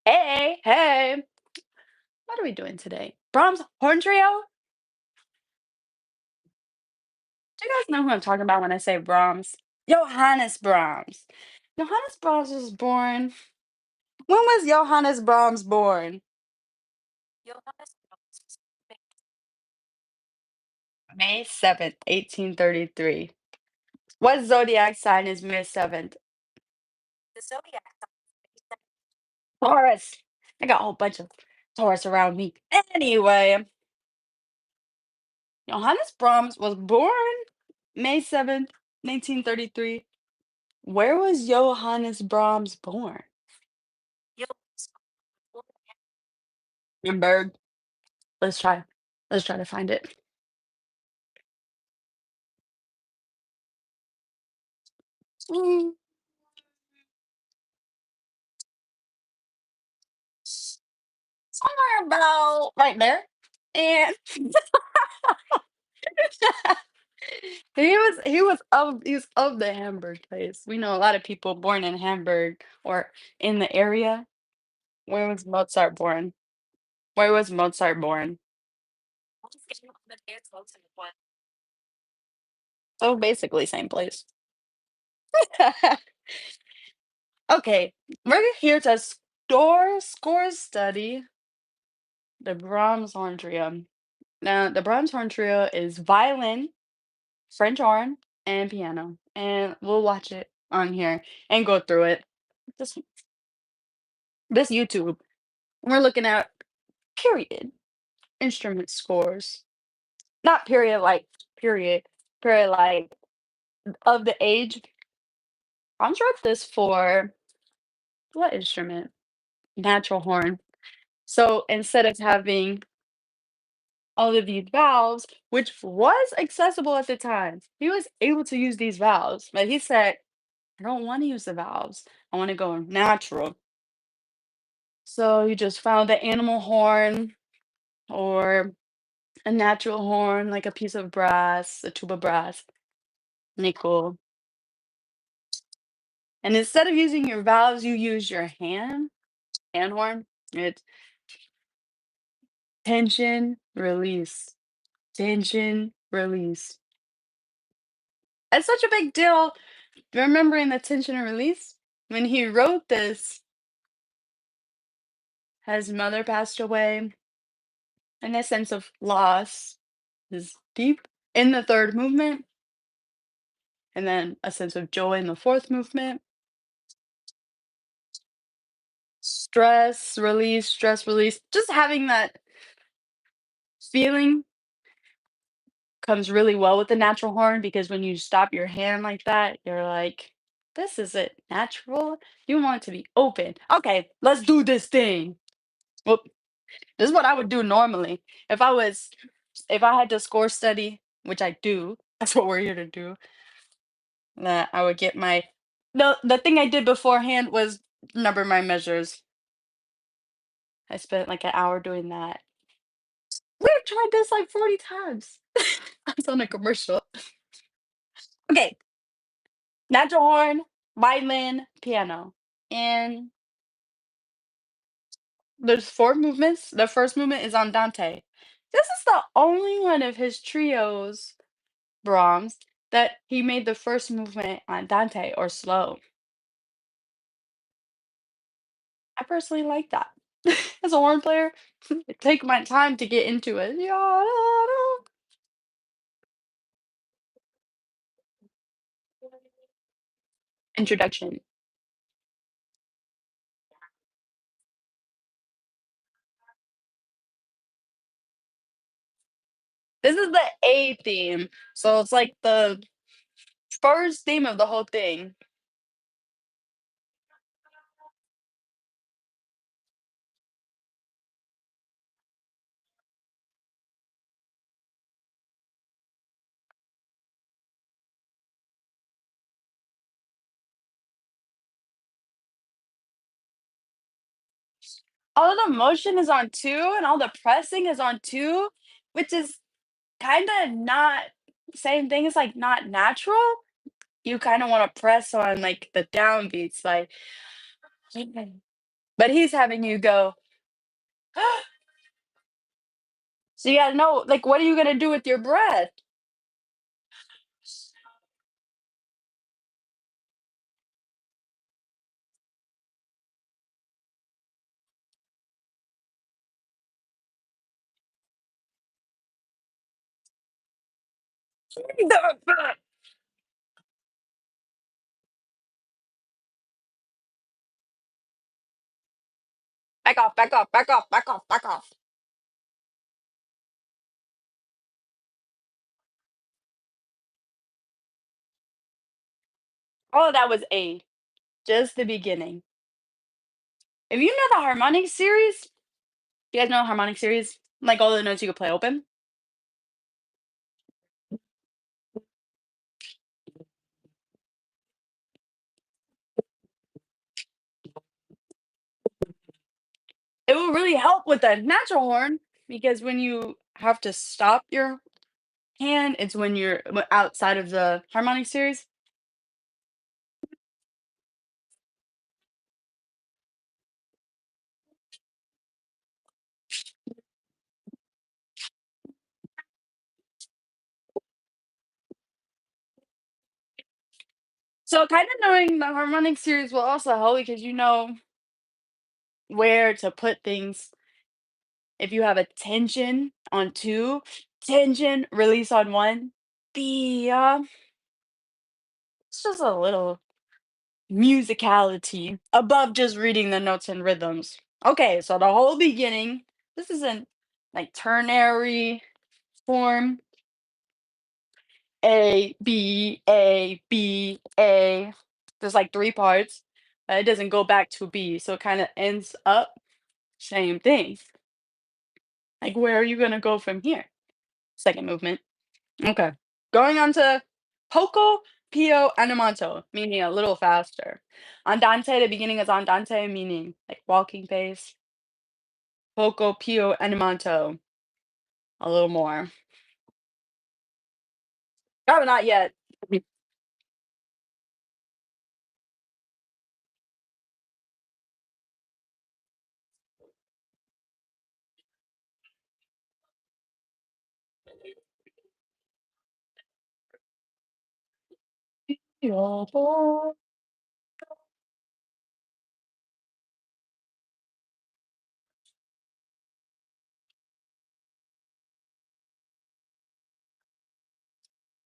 Hey, hey. What are we doing today? Brahms Horn Trio? Do you guys know who I'm talking about when I say Brahms? Johannes Brahms. Johannes Brahms was born. When was Johannes Brahms born? Johannes Brahms was May 7th, 1833. What zodiac sign is May 7th? The zodiac sign. Taurus. I got a whole bunch of Taurus around me. Anyway, Johannes Brahms was born May 7th, 1933. Where was Johannes Brahms born? Johannes born in Hamburg. Let's try. Let's try to find it. Mm, Somewhere about right there. And he was of the Hamburg place. We know a lot of people born in Hamburg or in the area. Where was Mozart born? Where was Mozart born? So basically same place. Okay, we're here to score study the Brahms horn trio. Now, the Brahms horn trio is violin, French horn, and piano. And we'll watch it on here and go through it. This this YouTube. We're looking at period instrument scores. Not period like period. Period like of the age. I'm sure this for what instrument? Natural horn. So instead of having all of these valves, which was accessible at the time, he was able to use these valves. But he said, I don't want to use the valves. I want to go natural. So he just found the animal horn or a natural horn, like a piece of brass, a tube of brass, nickel. And instead of using your valves, you use your hand horn. It's tension, release, tension, release. It's such a big deal remembering the tension and release. When he wrote this, his mother passed away, and a sense of loss is deep in the third movement, and then a sense of joy in the fourth movement. Stress release. Just having that feeling comes really well with the natural horn because when you stop your hand like that, you're like, this isn't natural. You want it to be open. Okay, let's do this thing. Well, this is what I would do normally. If I had to score study, which I do, that's what we're here to do. That I would get my the thing I did beforehand was number my measures. I spent like an hour doing that. We've tried this like 40 times. I was on a commercial. Okay, natural horn, violin, piano. And there's four movements. The first movement is on Dante. This is the only one of his trios, Brahms, that he made the first movement on Dante or slow. I personally like that. As a horn player, I take my time to get into it. Introduction. This is the A theme. So it's like the first theme of the whole thing. All the motion is on two and all the pressing is on two, which is kind of not same thing. It's like not natural. You kind of want to press on like the downbeats, like But he's having you go, so you gotta know, like, what are you gonna do with your breath? Back off, back off, back off, back off, back off. All of that was A, just the beginning. If you know the harmonic series, you guys know the harmonic series? Like all the notes you could play open? It will really help with the natural horn because when you have to stop your hand, it's when you're outside of the harmonic series. So kind of knowing the harmonic series will also help because you know where to put things. If you have a tension on two, tension, release on one. The it's just a little musicality above just reading the notes and rhythms. Okay, so the whole beginning, this isn't like ternary form. A, B, A, B, A. There's like three parts, but it doesn't go back to B. So it kind of ends up same thing. Like, where are you going to go from here? Second movement. Okay. Going on to poco, pio, animato, meaning a little faster. Andante, the beginning is andante, meaning like walking pace. Poco, pio, animato, a little more. Oh, not yet.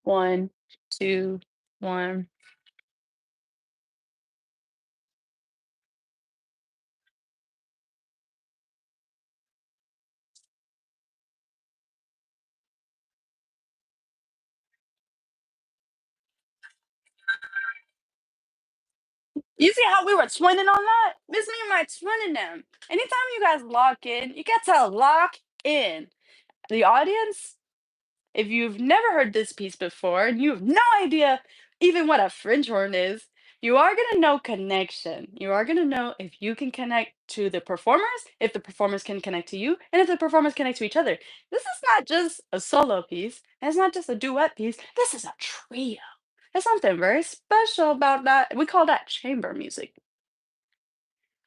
One, two, one. You see how we were twinning on that? Miss me and my twinning them. Anytime you guys lock in, you get to lock in. The audience, if you've never heard this piece before and you have no idea even what a French horn is, you are going to know connection. You are going to know if you can connect to the performers, if the performers can connect to you, and if the performers connect to each other. This is not just a solo piece, and it's not just a duet piece. This is a trio. There's something very special about that. We call that chamber music.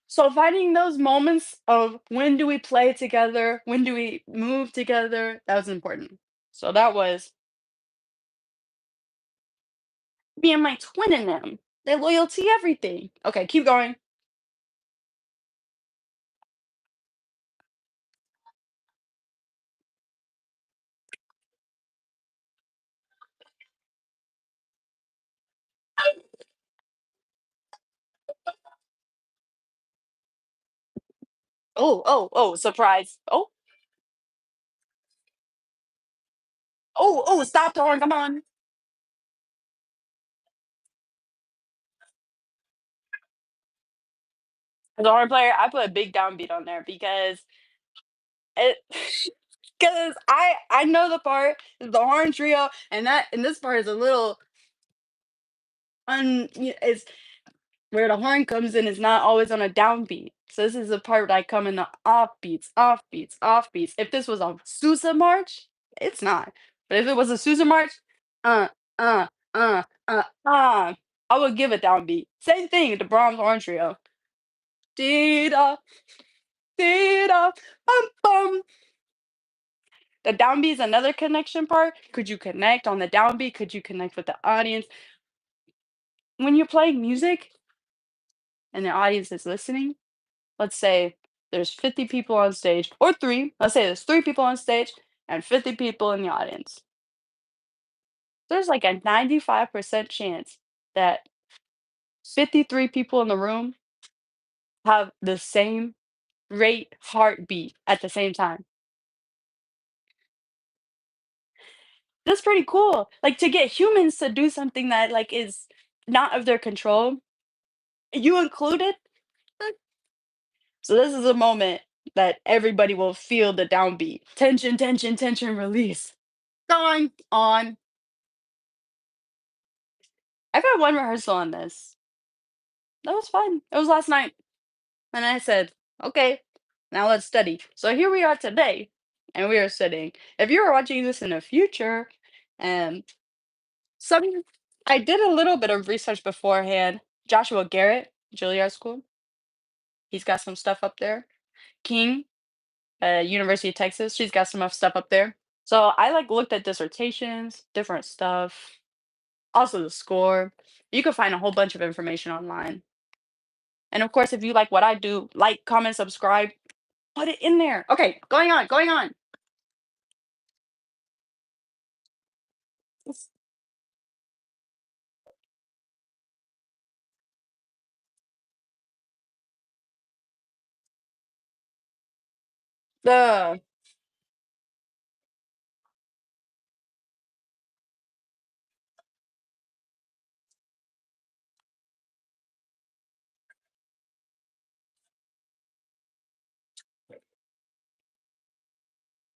So finding those moments of when do we play together, when do we move together, that was important. So that was me and my twin in them. Their loyalty, everything. Okay, keep going. Oh, oh, oh, surprise. Oh, oh, oh, stop, Torn, come on. As a horn player, I put a big downbeat on there because it because I know the part, the horn trio, and this part is a little is where the horn comes in is not always on a downbeat. So this is the part where I come in the off beats, off beats, off beats. If this was a Sousa march, it's not. But if it was a Sousa march, uh, uh, uh, I would give it downbeat. Same thing with the Brahms horn trio. Dee da, dee da, bum bum. The downbeat is another connection part. Could you connect on the downbeat? Could you connect with the audience? When you're playing music and the audience is listening, let's say there's 50 people on stage, or three. Let's say there's three people on stage and 50 people in the audience. There's like a 95% chance that 53 people in the room have the same rate heartbeat at the same time. That's pretty cool. Like to get humans to do something that like is not of their control, you included. So this is a moment that everybody will feel the downbeat. Tension, tension, tension, release. Going on. I've had one rehearsal on this. That was fun. It was last night. And I said, okay, now let's study. So here we are today, and we are studying. If you were watching this in the future, and some, I did a little bit of research beforehand. Joshua Garrett, Juilliard School, he's got some stuff up there. King, University of Texas, she's got some stuff up there. So I like looked at dissertations, different stuff, also the score. You can find a whole bunch of information online. And of course, if you like what I do, like, comment, subscribe, put it in there. Okay, going on, going on. It's the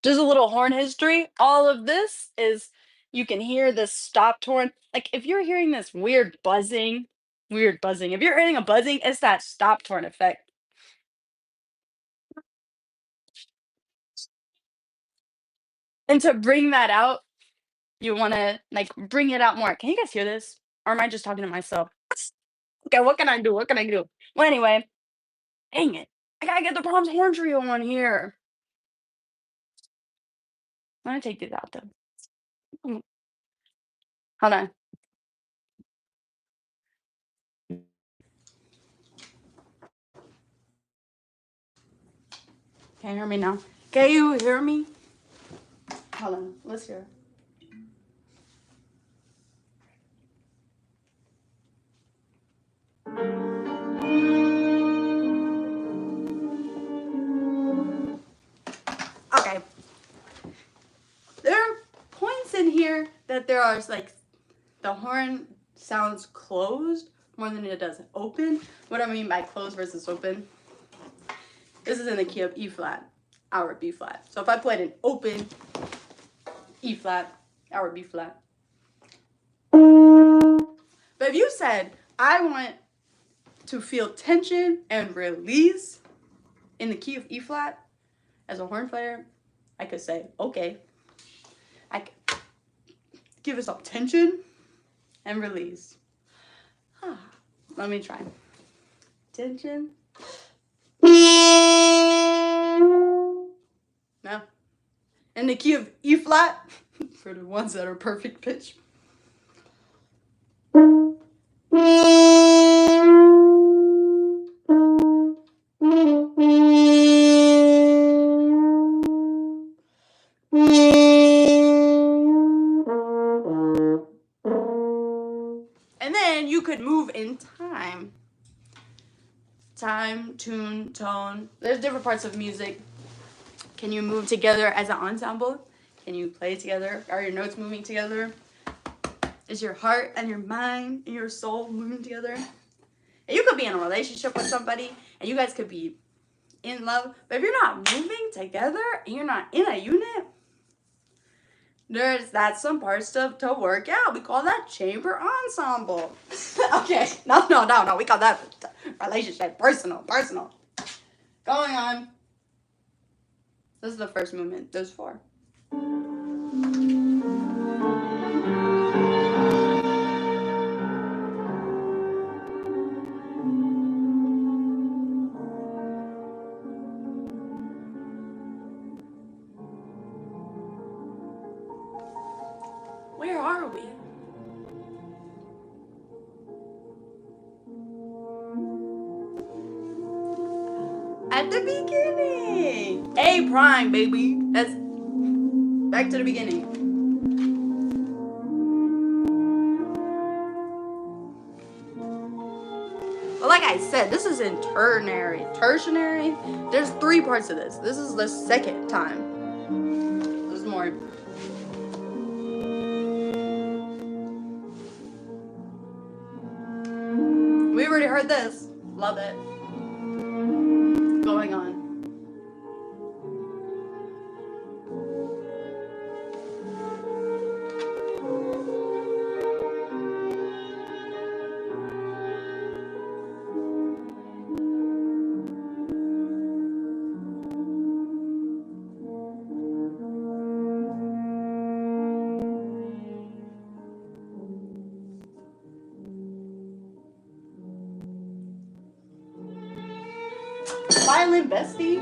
just a little horn history. All of this is you can hear this stopped horn. Like if you're hearing this weird buzzing. If you're hearing a buzzing, it's that stopped horn effect. And to bring that out, you want to like bring it out more. Can you guys hear this? Or am I just talking to myself? Okay, what can I do? What can I do? Well, anyway, dang it. I gotta get the Brahms horn trio on here. I'm gonna take these out though. Mm, hold on. Can you hear me now? Can you hear me? Hold on. Let's hear. Okay. There are points in here that there are like the horn sounds closed more than it does open. What I mean by closed versus open, this is in the key of E flat, our B flat. So if I played an open E flat, our B flat. But if you said, I want to feel tension and release in the key of E flat as a horn player, I could say, okay, I could give us some tension and release. Let me try. Tension. No. In the key of E flat, for the ones that are perfect pitch. And then you could move in time. Time, tune, tone. There's different parts of music. Can you move together as an ensemble? Can you play together? Are your notes moving together? Is your heart and your mind and your soul moving together? And you could be in a relationship with somebody and you guys could be in love, but if you're not moving together and you're not in a unit, that's some parts to work out. We call that chamber ensemble. Okay, no, we call that relationship, personal. Going on. This is the first movement. There's four. are we? At the beginning. A prime, baby. That's back to the beginning. Well, like I said, this is in ternary. Tertiary, there's 3 parts of this. This is the second time. There's more. We already heard this. Love it. Going on. Violin bestie.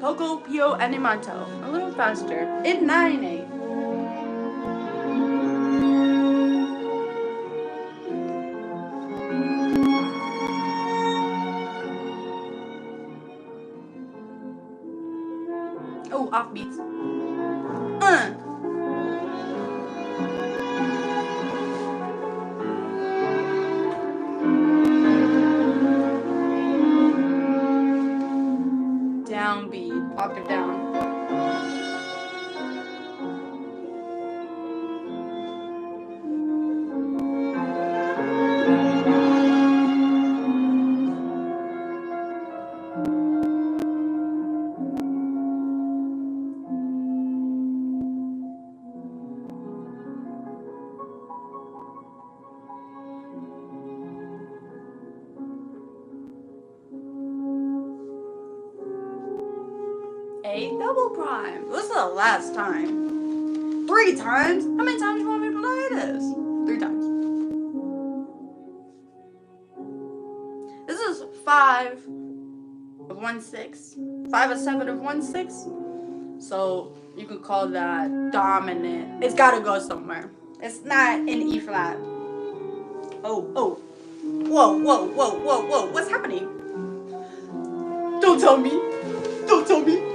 Poco Pio Animato. A little faster. In 9/8. Oh, offbeats. Downbeat. Octave down. A double prime. This is the last time. 3 times? How many times do you want me to play this? 3 times. This is 5 of 1/6. 5 of 7 of 1/6. So you could call that dominant. It's gotta go somewhere. It's not in E flat. Oh. Whoa. What's happening? Don't tell me. Don't tell me.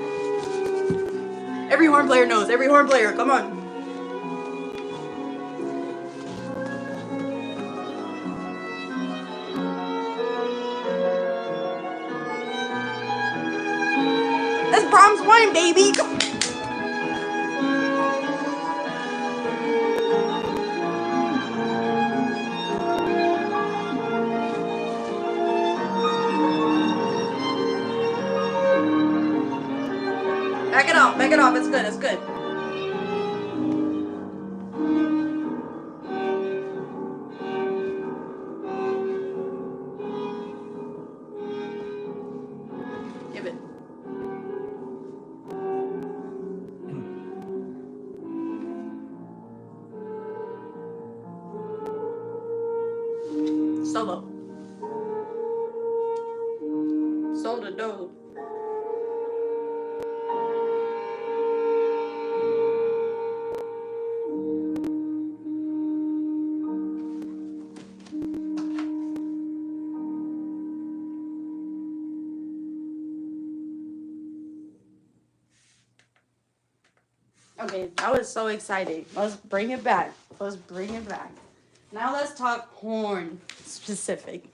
Every horn player knows. Every horn player, come on. That's Brahms 1, baby. Back it off. It's good. It's good. Give it. Solo. Soda dough. Okay, that was so exciting. Let's bring it back. Now let's talk horn specific.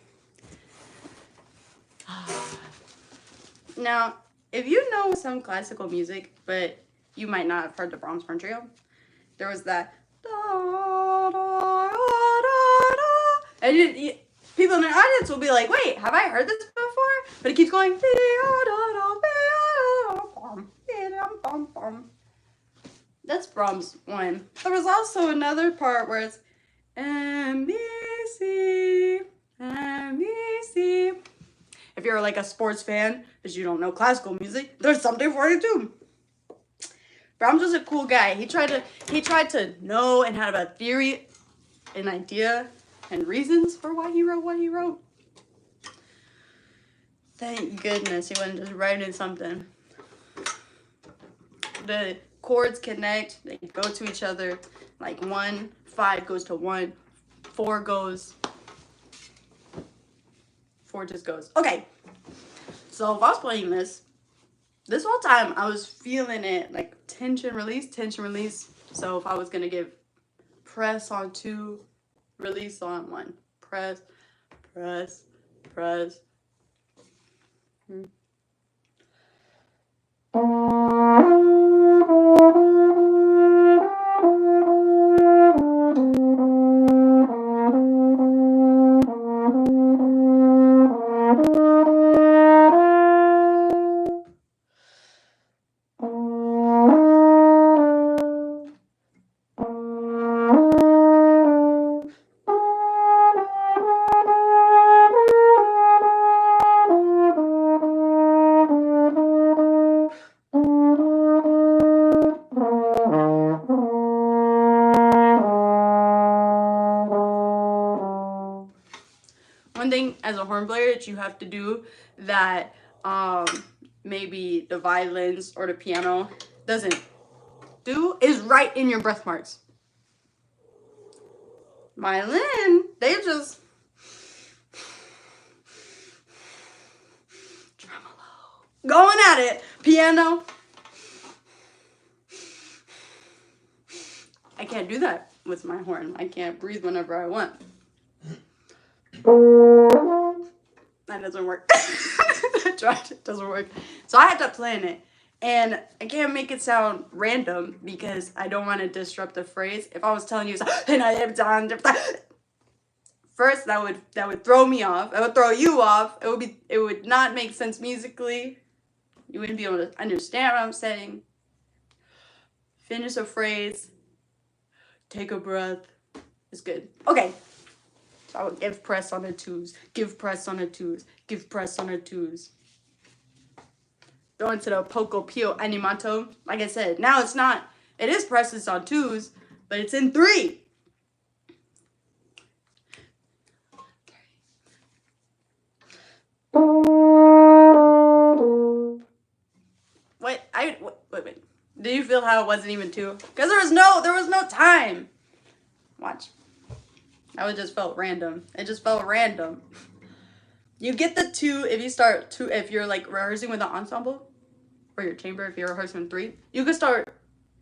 Now, if you know some classical music, but you might not have heard the Brahms horn trio, there was that and people in the audience will be like, wait, have I heard this before? But it keeps going. That's Brahms 1. There was also another part where it's NBC. If you're like a sports fan, but you don't know classical music, there's something for you too. Brahms was a cool guy. He tried to know and have a theory, an idea, and reasons for why he wrote what he wrote. Thank goodness he wasn't just writing something. the chords connect, they go to each other. Like 1, 5 goes to 1, 4 goes, 4 just goes. Okay, so if I was playing this whole time I was feeling it, like tension, release, tension, release. So if I was gonna give press on 2, release on 1, press, press, press. One thing as a horn player that you have to do that maybe the violins or the piano doesn't do is write in your breath marks. Violin, they just tremolo, going at it. Piano, I can't do that with my horn. I can't breathe whenever I want. That doesn't work. I tried, it doesn't work. So I had to plan it. And I can't make it sound random because I don't want to disrupt the phrase. If I was telling you, first that would throw me off. It would throw you off. It would not make sense musically. You wouldn't be able to understand what I'm saying. Finish a phrase. Take a breath. It's good. Okay. So I would give press on the 2s. Give press on the 2s. Give press on the 2s. Go into the poco pio animato. Like I said, now it's not. It is presses on 2s, but it's in 3. Wait. Do you feel how it wasn't even 2? Because there was no time. Watch. That just felt random. It just felt random. You get the 2 if you start 2 if you're like rehearsing with an ensemble or your chamber. If you're rehearsing 3, you could start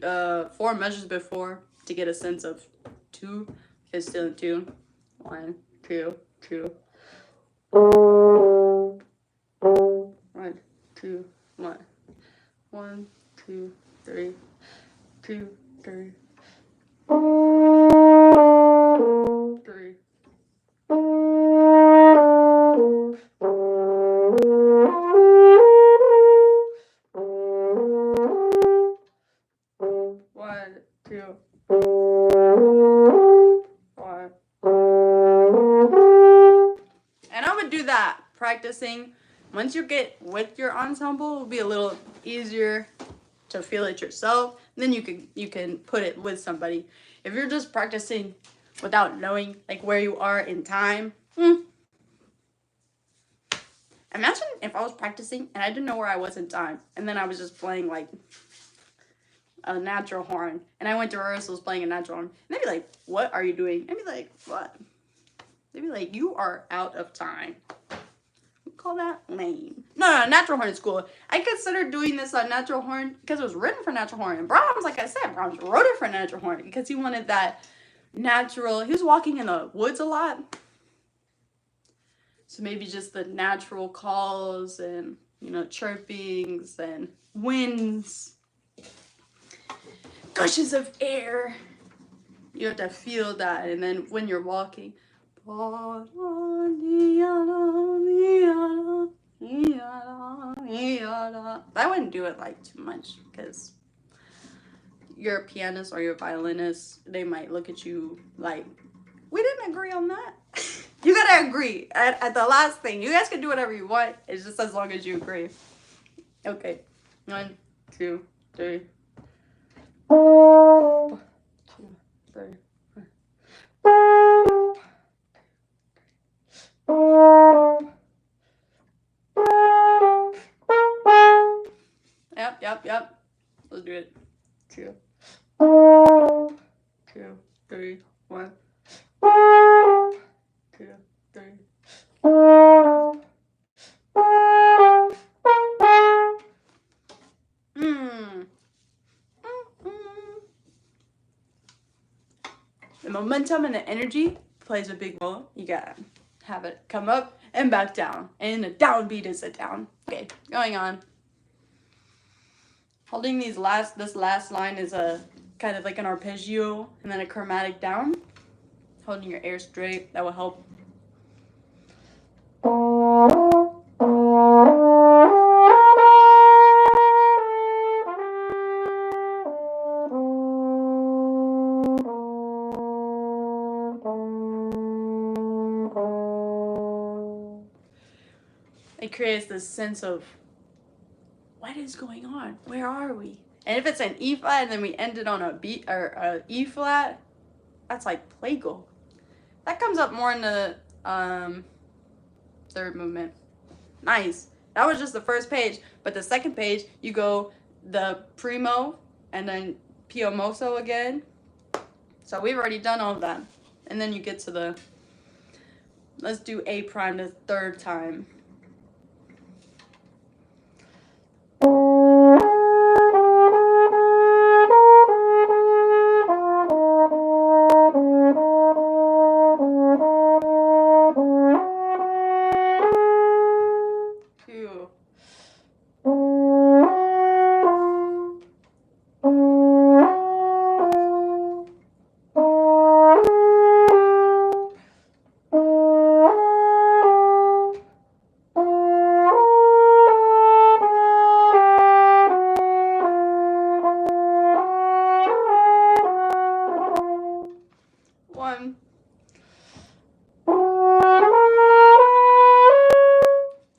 4 measures before to get a sense of 2. It's still in 2. 1, 2, 2. 1, 2, 1. 1, 2, 3. 2, 3. 3. And I would do that practicing. Once you get with your ensemble, it'll be a little easier to feel it yourself. And then you can put it with somebody. If you're just practicing without knowing like where you are in time, imagine if I was practicing and I didn't know where I was in time, and then I was just playing like a natural horn, and I went to rehearsals playing a natural horn, and they'd be like, "What are you doing?" I'd be like, "What?" They'd be like, "You are out of time." We call that lame. No, natural horn is cool. I considered doing this on natural horn because it was written for natural horn, and Brahms, like I said, Brahms wrote it for natural horn because he wanted that natural. He was walking in the woods a lot, so maybe just the natural calls and chirpings and winds, gushes of air. You have to feel that, and then when you're walking, I wouldn't do it like too much because your pianist or your violinist, they might look at you like, we didn't agree on that. You gotta agree at the last thing. You guys can do whatever you want. It's just as long as you agree. Okay. 1, 2, 3. 2, 3. Yep. Let's do do it. 2, 2, 3, 1. 2, 3. Mm. The momentum and the energy plays a big role. You gotta have it come up and back down. And a downbeat is a down. Okay, going on. Holding this last line is a kind of like an arpeggio and then a chromatic down. Holding your air straight, that will help. It creates this sense of what is going on? Where are we? And if it's an E flat and then we end it on a B or a E flat, that's like plagal. That comes up more in the third movement. Nice. That was just the first page, but the second page you go the primo and then pio mosso again. So we've already done all of that, and then you get to the. Let's do A prime the third time. One. I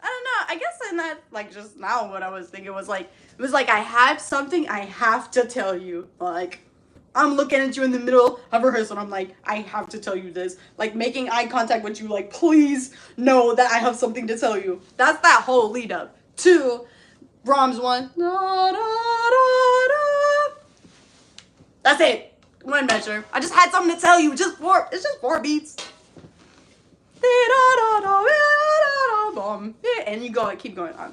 don't know. I guess in that, like, just now what I was thinking was like, it was like I have something I have to tell you. Like, I'm looking at you in the middle of rehearsal and I'm like, I have to tell you this. Like, making eye contact with you, like, please know that I have something to tell you. That's that whole lead up to Brahms 1. Da, da, da, da. That's it. One measure. I just had something to tell you. It's just 4 beats. And you go, keep going on.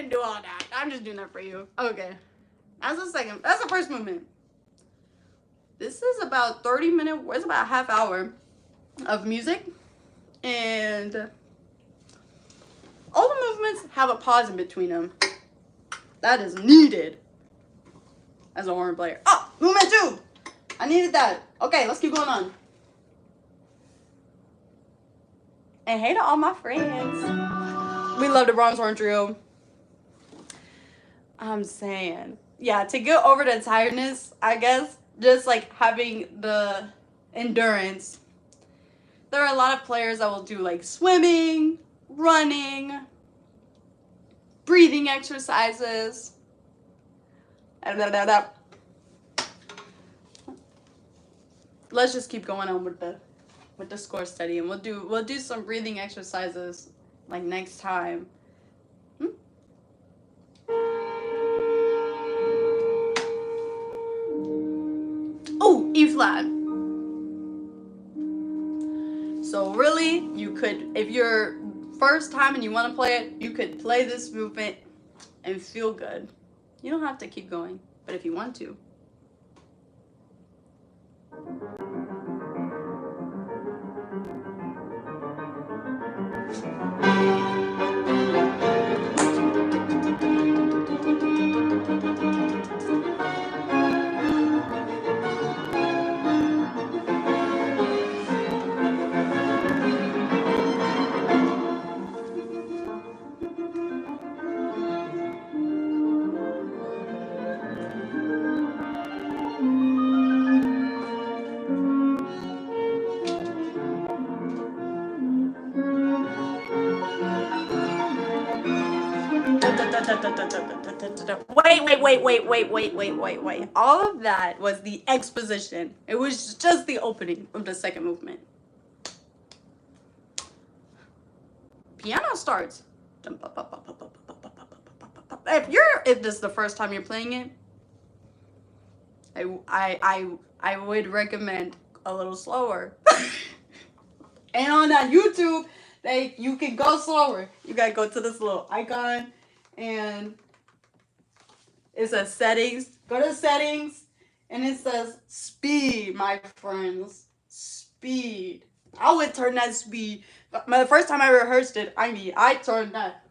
Do all that. I'm just doing that for you. Okay. That's the first movement. This is about 30 minutes, it's about a half hour of music. And all the movements have a pause in between them. That is needed as a horn player. Oh, movement 2. I needed that. Okay, let's keep going on. And hey to all my friends. We love the Brahms Horn Trio. I'm saying, yeah, to get over the tiredness, I guess, just like having the endurance. There are a lot of players that will do like swimming, running, breathing exercises. Let's just keep going on with the score study, and we'll do some breathing exercises like next time. Oh, E flat. So really, you could, if you're first time and you want to play it, you could play this movement and feel good. You don't have to keep going, but if you want to. Wait. All of that was the exposition. It was just the opening of the second movement. Piano starts. If this is the first time you're playing it, I would recommend a little slower. And on that YouTube, you can go slower. You gotta go to this little icon, and it says settings. Go to settings, and it says speed, my friends. Speed. I would turn that speed. The first time I rehearsed it, I turned that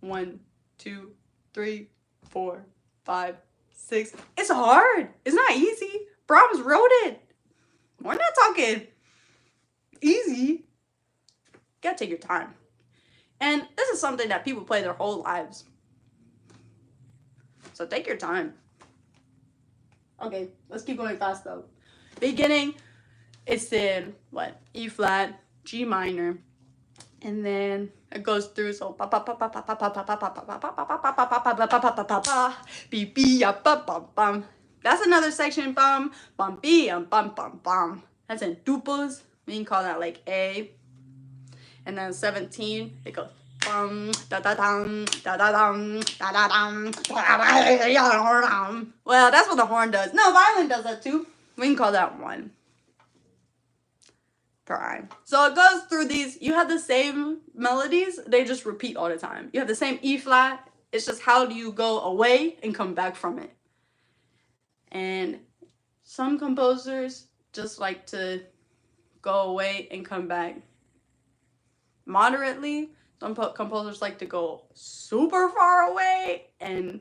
1, 2, 3, 4, 5, 6. It's hard. It's not easy. Brahms wrote it. We're not talking easy. You gotta take your time. And this is something that people play their whole lives. So take your time. Okay, let's keep going fast though. Beginning, it's in what? E flat, G minor, and then it goes through so that's another section bum b bum. That's in duples. We can call that like A. And then 17, it goes bum da da dum da da dum da da dum. Well, that's what the horn does. No, violin does that too. We can call that 1 prime. So it goes through these. You have the same melodies. They just repeat all the time. You have the same E flat. It's just how do you go away and come back from it. And some composers just like to go away and come back moderately. Some composers like to go super far away and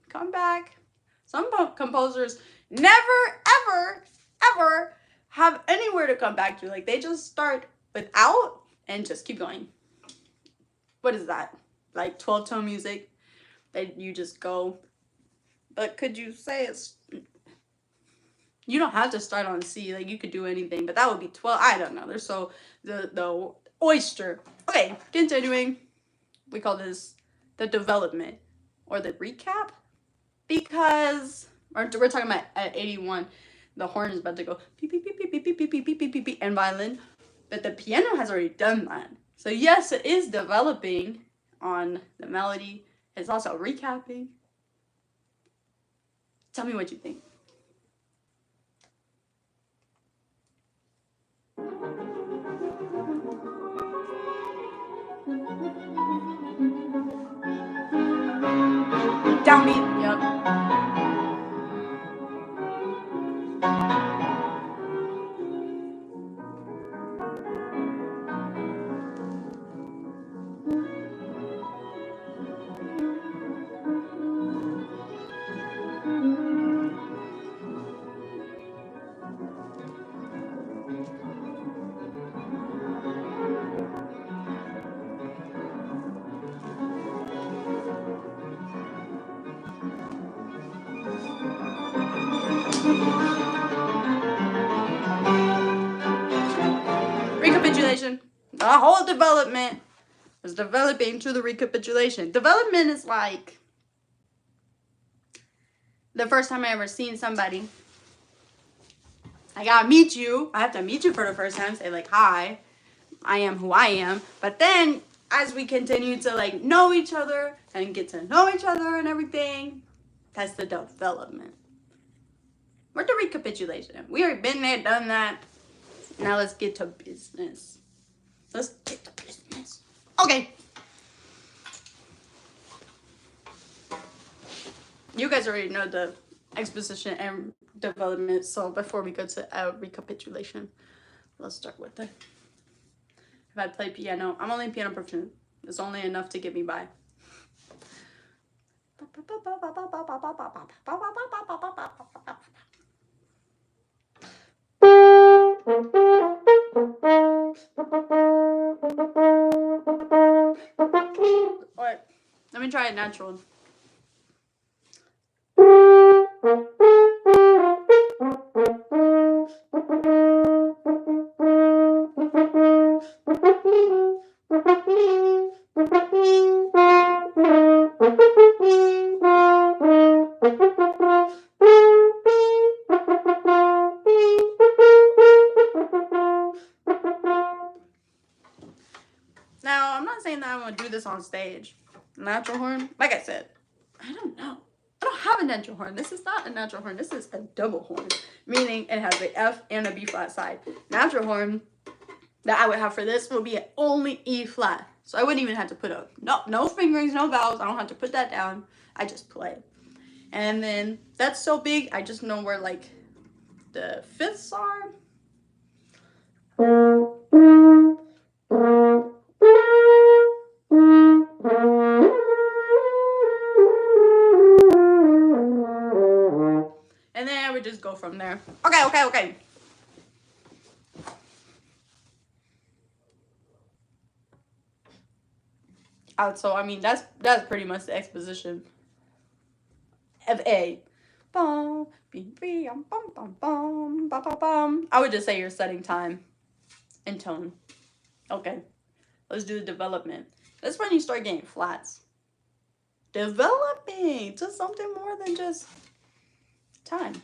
come back. Some composers never, ever have anywhere to come back to. Like, they just start without and just keep going. What is that? Like 12-tone music that you just go. But could you say it's... You don't have to start on C. Like, you could do anything, but that would be 12. I don't know. They're so... The oyster. Okay, continuing. We call this the development or the recap, because we're talking about at 81. The horn is about to go beep beep beep beep beep beep beep beep beep beep beep, and violin, but the piano has already done that. So yes, it is developing on the melody. It's also recapping. Tell me what you think. Downbeat. Yep. Recapitulation. The whole development is developing to the recapitulation. Development is like the first time I ever seen somebody. I gotta meet you. I have to meet you for the first time. Say like, hi, I am who I am. But then as we continue to like know each other and get to know each other and everything, that's the development. We're the recapitulation. We already been there, done that. Now let's get to business. Let's get to business. Okay. You guys already know the exposition and development, so before we go to a recapitulation, let's start with it. If I play piano, I'm only piano proficient. It's only enough to get me by. Alright, let me try it natural. Now, I'm not saying that I'm going to do this on stage. Natural horn, like I said, I don't know. I don't have a natural horn. This is not a natural horn. This is a double horn, meaning it has a F and a B flat side. Natural horn that I would have for this would be only E flat. So I wouldn't even have to put no fingerings, no vowels. I don't have to put that down. I just play. And then that's so big, I just know where like the fifths are. And then I would just go from there. Okay. So I mean that's pretty much the exposition of A. I would just say you're setting time and tone. Okay, let's do the development. That's when you start getting flats. Developing to something more than just time.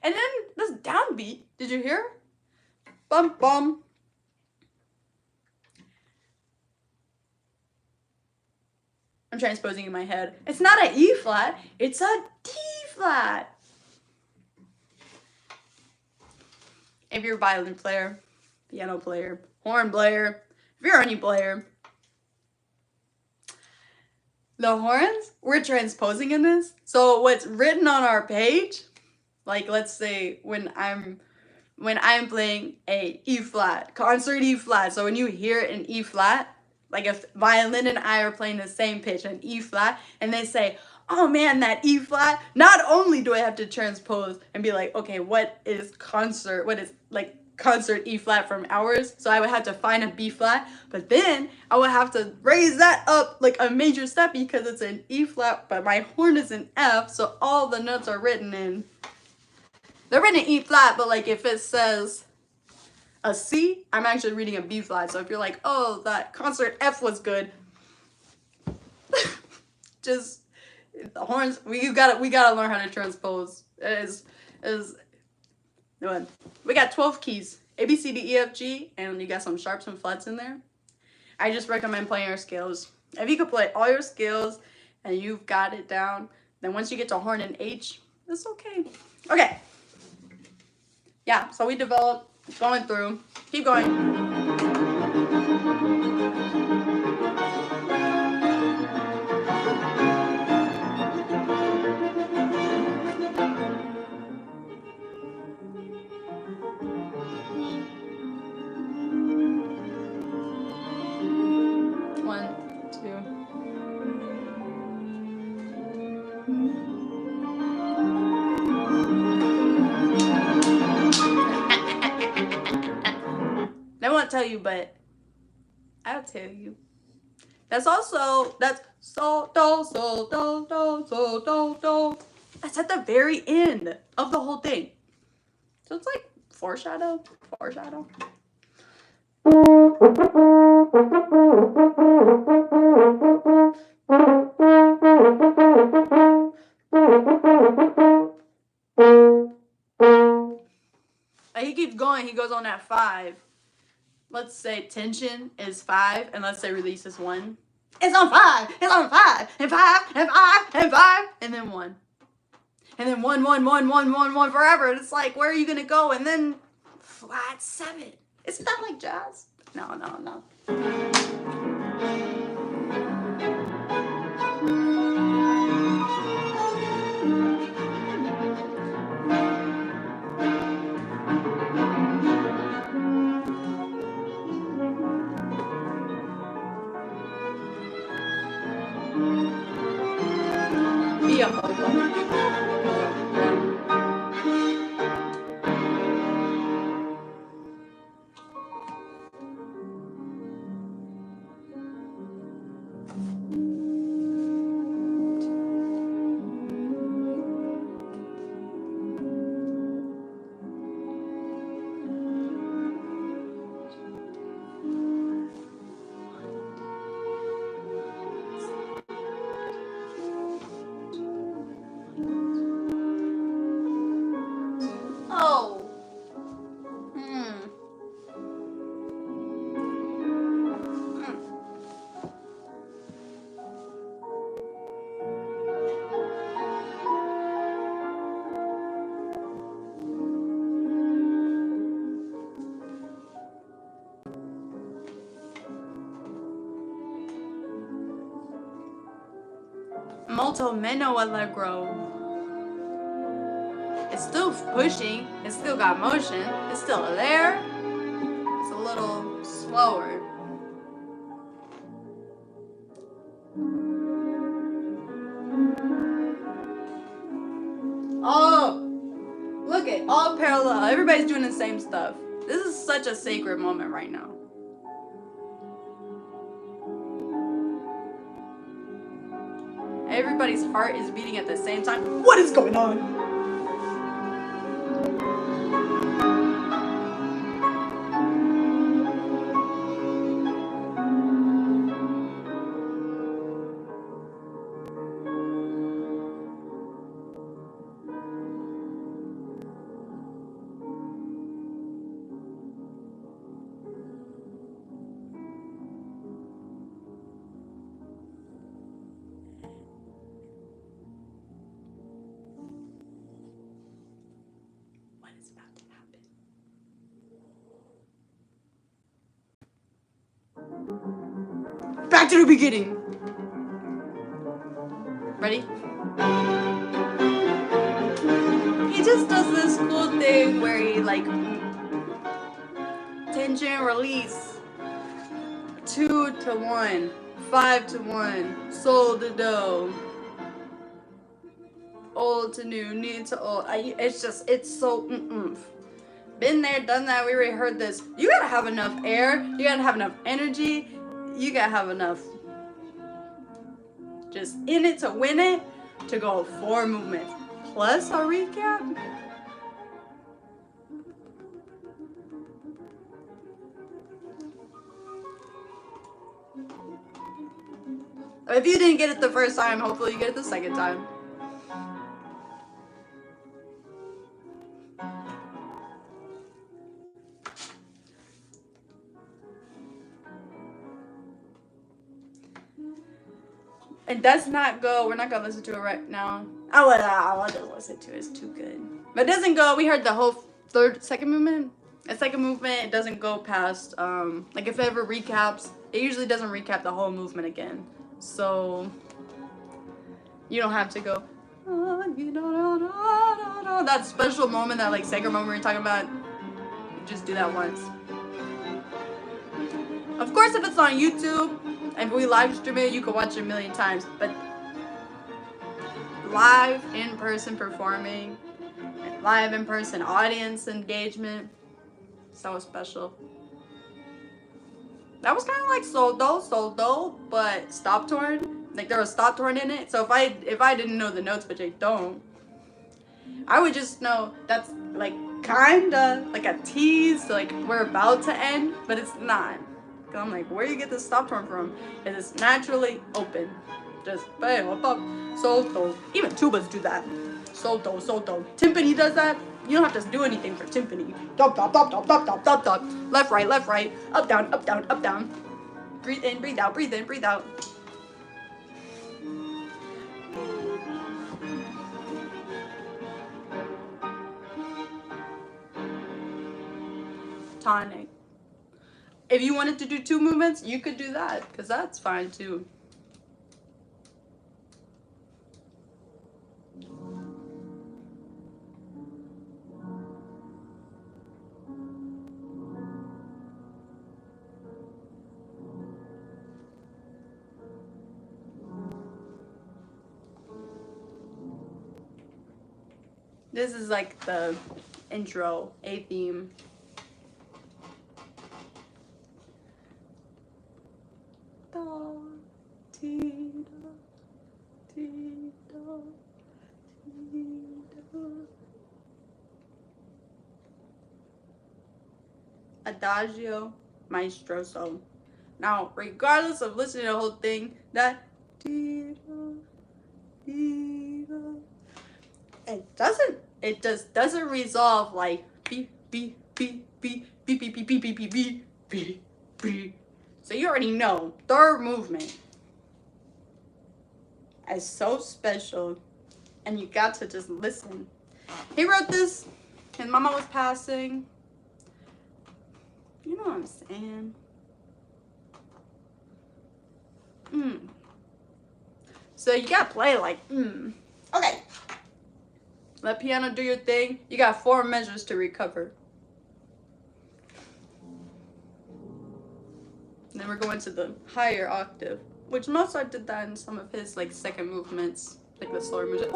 And then this downbeat, did you hear? Bum bum. I'm transposing in my head. It's not an E flat, it's a D flat. If you're a violin player, piano player, horn player, if you're any player, the horns, we're transposing in this. So what's written on our page, like let's say when I'm playing a E flat, concert E flat. So when you hear an E flat, like if violin and I are playing the same pitch, an E flat, and they say, oh man, that E flat, not only do I have to transpose and be like, okay, what is concert E flat from ours? So I would have to find a B flat, but then I would have to raise that up like a major step because it's an E flat, but my horn is an F, so all the notes are written in. They're written in E flat, but like if it says a C, I'm actually reading a B flat. So if you're like, oh, that concert F was good, just the horns. We gotta learn how to transpose. We got 12 keys: A, B, C, D, E, F, G, and you got some sharps and flats in there. I just recommend playing your scales. If you could play all your scales and you've got it down, then once you get to horn and H, it's okay. Okay. Yeah, so we developed, going through, keep going. One, two. I won't tell you, but I'll tell you. That's also, that's so, do, so, do, do, so, do, do. That's at the very end of the whole thing. So it's like foreshadow. He keeps going. He goes on at 5. Let's say tension is 5, and let's say release is 1. It's on 5. It's on 5 and 5 and 5 and 5 and then 1. And then 1, 1, 1, 1, 1, 1 forever. And it's like, where are you gonna go? And then flat 7. Isn't that like jazz? No, no, no. Oh. Molto meno allegro. It's still pushing. It's still got motion. It's still there. It's a little slower. Oh, look at all parallel. Everybody's doing the same stuff. This is such a sacred moment right now. Everybody's heart is beating at the same time. What is going on? Back to the beginning. Ready? He just does this cool thing where he like tension release 2 to 1, 5 to 1, sol to do, old to new, new to old. It's so been there, done that. We already heard this. You gotta have enough air. You gotta have enough energy. You gotta have enough just in it to win it, to go 4 movements plus a recap. If you didn't get it the first time, hopefully you get it the second time. It does not go. We're not gonna listen to it right now. I'll just listen to it. It's too good. But it doesn't go. We heard the whole second movement. The second movement, it doesn't go past. Like if it ever recaps, it usually doesn't recap the whole movement again. So you don't have to go. That special moment, that like sacred moment we're talking about. You just do that once. Of course, if it's on YouTube. And if we live stream it, you can watch it a million times. But live in-person performing, live in-person audience engagement, so special. That was kind of like soldo, but stop torn. Like there was stop torn in it. So if I didn't know the notes, which I don't, I would just know that's like kinda like a tease, like we're about to end, but it's not. Cause I'm like, where you get this stop tone from? It is naturally open. Just solto. Even tubas do that. Solto, solto. Timpani does that. You don't have to do anything for timpani. Dop, dop, dop, dop, dop, dop, dop, dop. Left, right, left, right. Up, down, up, down, up, down. Breathe in, breathe out, breathe in, breathe out. Tonic. If you wanted to do 2 movements, you could do that, because that's fine too. This is like the intro, A theme. Adagio, maestroso. Now, regardless of listening to the whole thing, that it just doesn't resolve like beep beep beep beep beep beep beep beep beep beep beep beep beep. So you already know, third movement is so special, and you got to just listen. He wrote this, his mama was passing. You know what I'm saying? So you gotta play like, Okay. Let piano do your thing. You got 4 measures to recover. And then we're going to the higher octave, which Mozart did that in some of his like second movements, like the slower movements.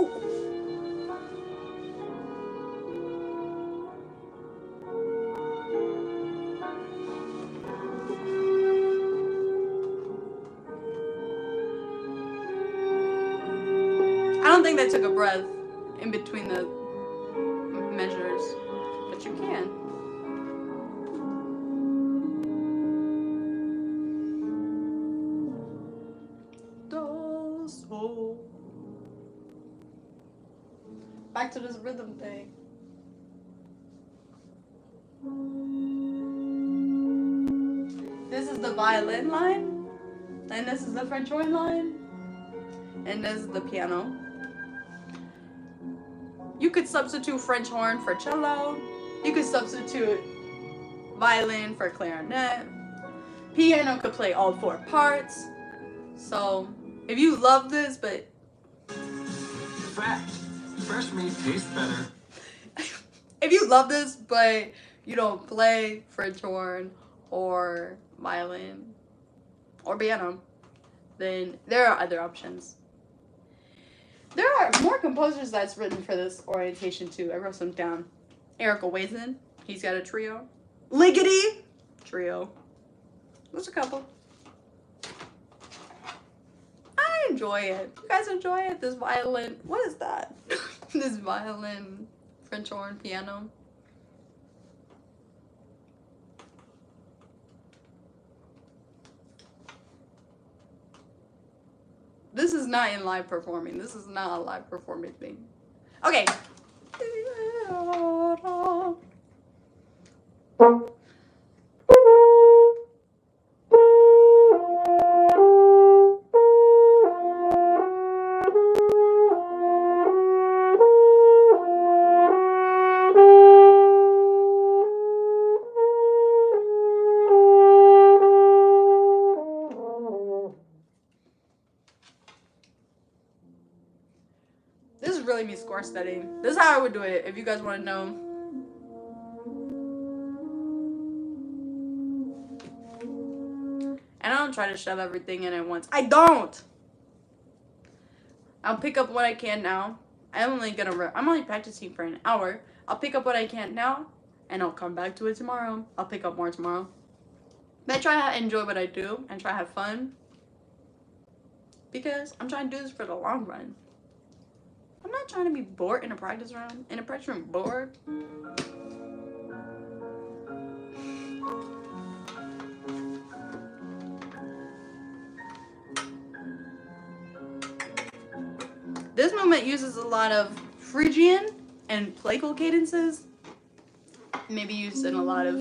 I don't think they took a breath in between the measures, but you can. Do, so. Back to this rhythm thing. This is the violin line, and this is the French horn line, and this is the piano. You could substitute French horn for cello. You could substitute violin for clarinet. Piano could play all 4 parts. So, if you love this, but... Fact. Fresh meat tastes better. If you love this, but you don't play French horn or violin or piano, then there are other options. There are more composers that's written for this orientation too. I wrote some down. Eric Owazen, he's got a trio. Ligeti, trio. There's a couple. I enjoy it. You guys enjoy it? This violin, what is that? This violin, French horn, piano. This is not in live performing. This is not a live performing thing. Okay. This is really me score studying. This is how I would do it if you guys want to know. And I don't try to shove everything in at once. I don't! I'll pick up what I can now. I'm only practicing for an hour. I'll pick up what I can now, and I'll come back to it tomorrow. I'll pick up more tomorrow. But I try to enjoy what I do and try to have fun, because I'm trying to do this for the long run. I'm not trying to be bored in a practice room. In a practice room, bored. This movement uses a lot of Phrygian and plagal cadences. Maybe used in a lot of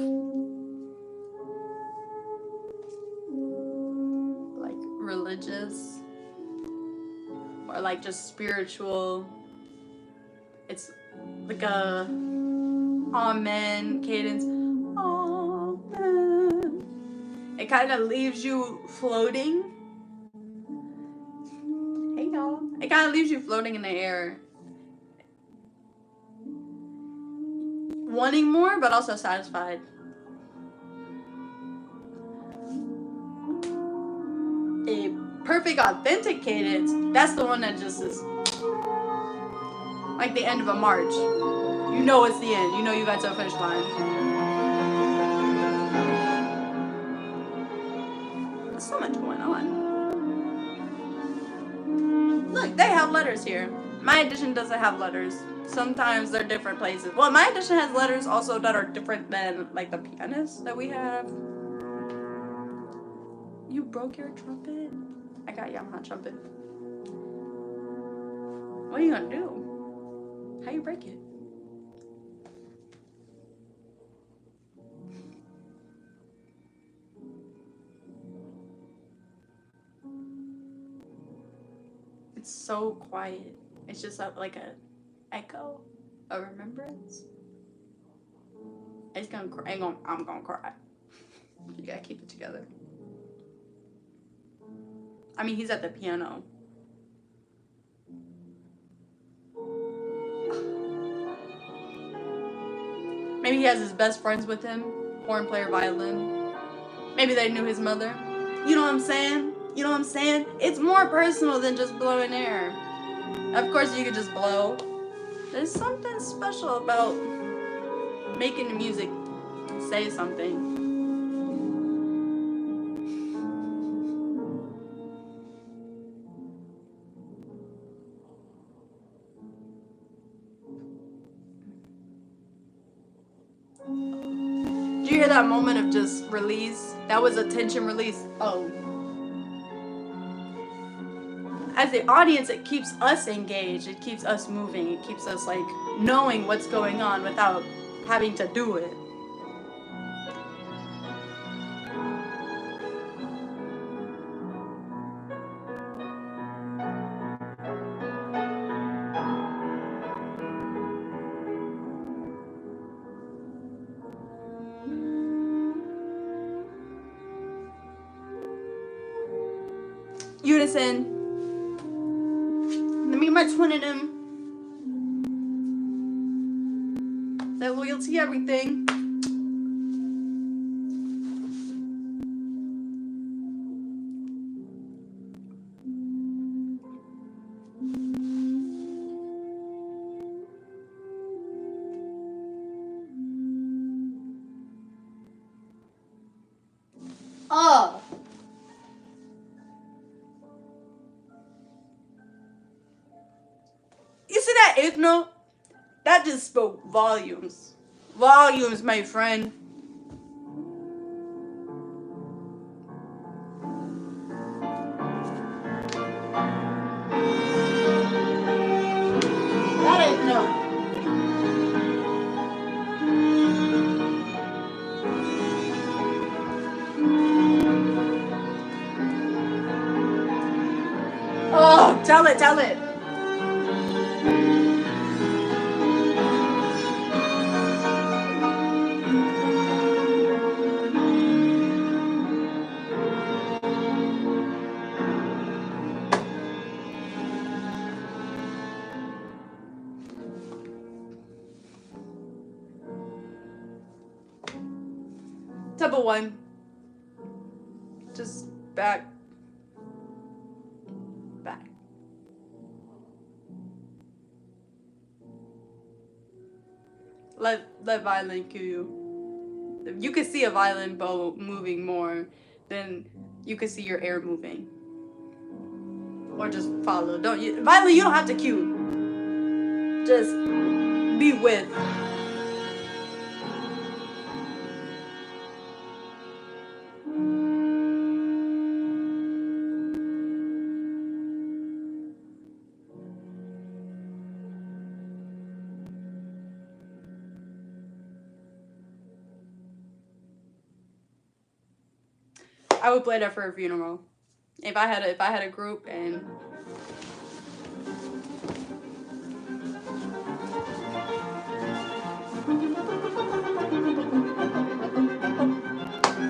like religious or like just spiritual. It's like a amen cadence. Amen. It kind of leaves you floating. Hey y'all. It kind of leaves you floating in the air. Wanting more, but also satisfied. A perfect authentic cadence, that's the one that just is like the end of a march. You know it's the end. You know you got to a finish line. There's so much going on. Look, they have letters here. My edition doesn't have letters. Sometimes they're different places. Well, my edition has letters also that are different than like the pianist that we have. You broke your trumpet? I got Yamaha trumpet. What are you gonna do? How you break it? It's so quiet. It's just like a echo, a remembrance. It's gonna cry. I'm gonna cry. You gotta keep it together. I mean, he's at the piano. Maybe he has his best friends with him, horn player, violin. Maybe they knew his mother. You know what I'm saying? You know what I'm saying? It's more personal than just blowing air. Of course, you could just blow. There's something special about making the music say something. Did you hear that moment of just release? That was a tension release. Oh. As the audience, it keeps us engaged. It keeps us moving. It keeps us like knowing what's going on without having to do it. Unison. Let me my twin in him. That loyalty, everything. Oh. You see that eighth note? That just spoke volumes. Volumes, my friend. That eighth note. Oh, tell it, tell it. Temple one. Just back. Back. Let violin cue you. If you could see a violin bow moving more, then you could see your air moving. Or just follow. Don't you violin, you don't have to cue. Just be with. I would play that for a funeral. If I had a group and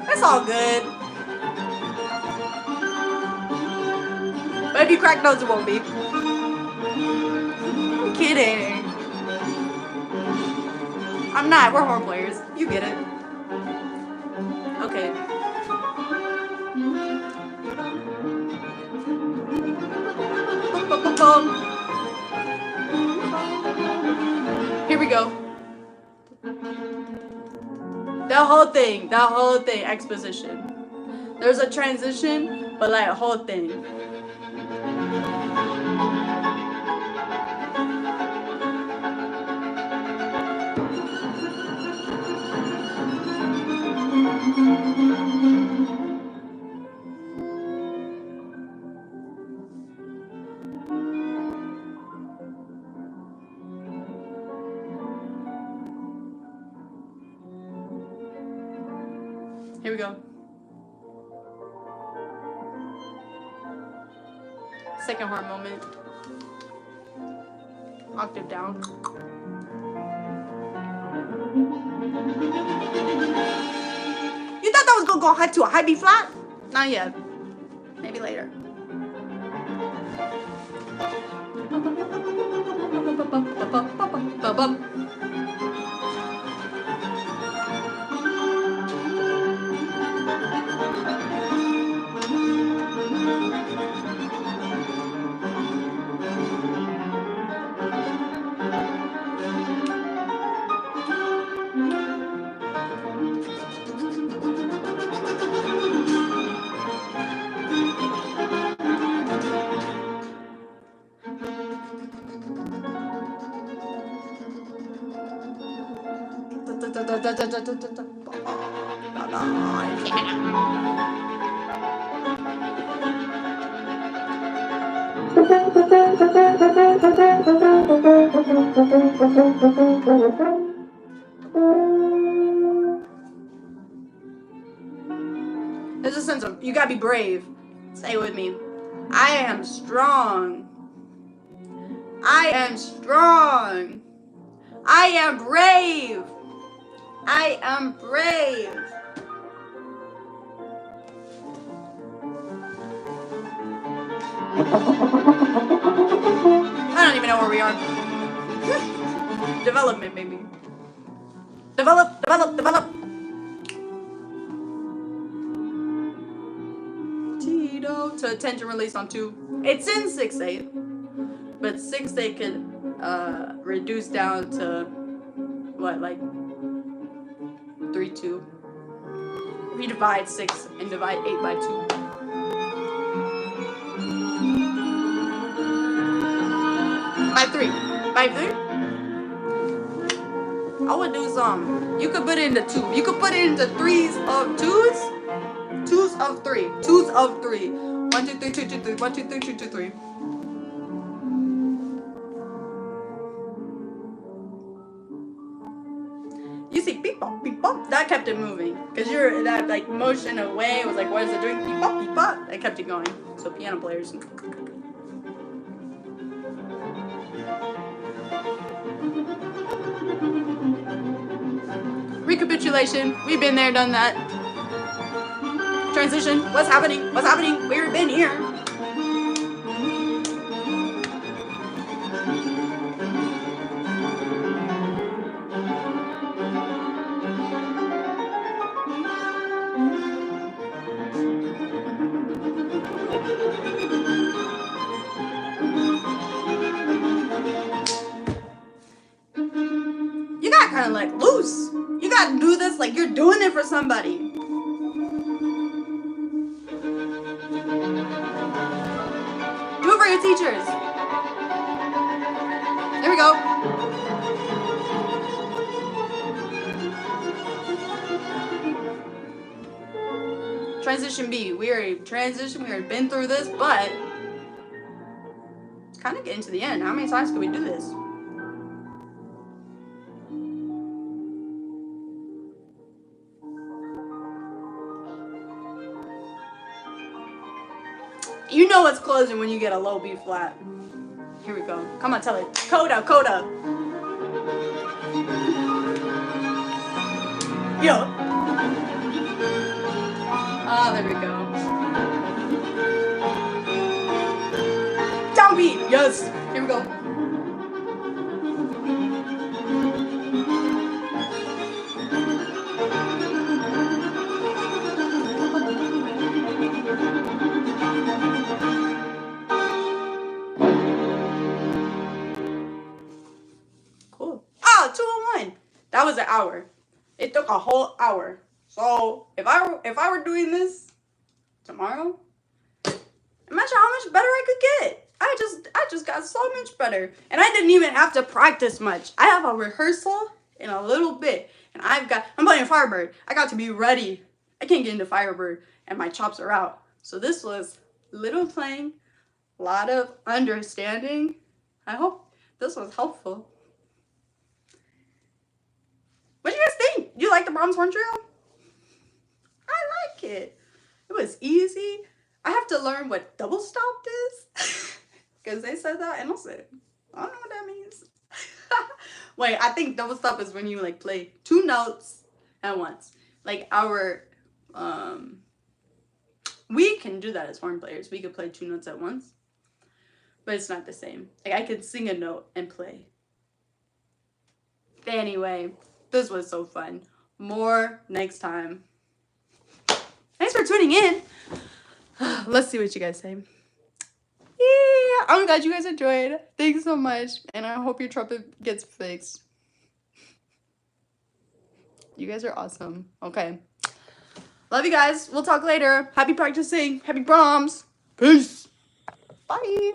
that's all good. But if you crack notes, it won't be. I'm kidding. I'm not. We're horn players. You get it. Okay. Here we go. That whole thing, exposition. There's a transition, but like a whole thing. Here we go. Second horn moment. Octave down. You thought that was gonna go high to a high B flat? Not yet. Maybe later. There's a sense of, you gotta be brave. Say it with me. I am strong. I am strong. I am brave. I am brave. I don't even know where we are. Development, maybe. Develop. Tito to tension release on 2. It's in 6/8, but 6/8 could reduce down to what, like 3/2. If you divide 6 and divide 8 by 2. 5/3. 5/3? I would do some. You could put it into 2. You could put it into 3s of 2s. 2s of 3. 2s of 3. 1, 2, 3, 2, 2, 3. 1, 2, 3, 2, 2, 3. You see, beep bop, beep bop. That kept it moving. Because you're that like motion away was like, what is it doing? Beep bop, beep bop. That kept it going. So piano players. Recapitulation. We've been there, done that. Transition. What's happening? What's happening? We've been here. You gotta kind of like loose. You gotta do this like you're doing it for somebody. Do it for your teachers. There we go. Transition B. We already transitioned. We already been through this, but it's kind of getting to the end. How many times can we do this? You know it's closing when you get a low B flat. Here we go. Come on, tell it. Coda, coda. Yo. Ah, there we go. Downbeat. Yes. Here we go. Cool. Ah, 2:01. That was an hour. It took a whole hour. So if I were doing this tomorrow, imagine how much better I could get. I just got so much better. And I didn't even have to practice much. I have a rehearsal in a little bit. And I'm playing Firebird. I got to be ready. I can't get into Firebird and my chops are out. So this was little playing, a lot of understanding. I hope this was helpful. What do you guys think? You like the Brahms Horn Trio? I like it. It was easy. I have to learn what double stopped is. Because they said that and I said, I don't know what that means. Wait, I think double stop is when you like play two notes at once. Like we can do that as horn players. We could play two notes at once. But it's not the same. Like I could sing a note and play. Anyway, this was so fun. More next time. Thanks for tuning in. Let's see what you guys say. Yeah, I'm glad you guys enjoyed. Thanks so much. And I hope your trumpet gets fixed. You guys are awesome. Okay. Love you guys. We'll talk later. Happy practicing. Happy Brahms. Peace. Bye.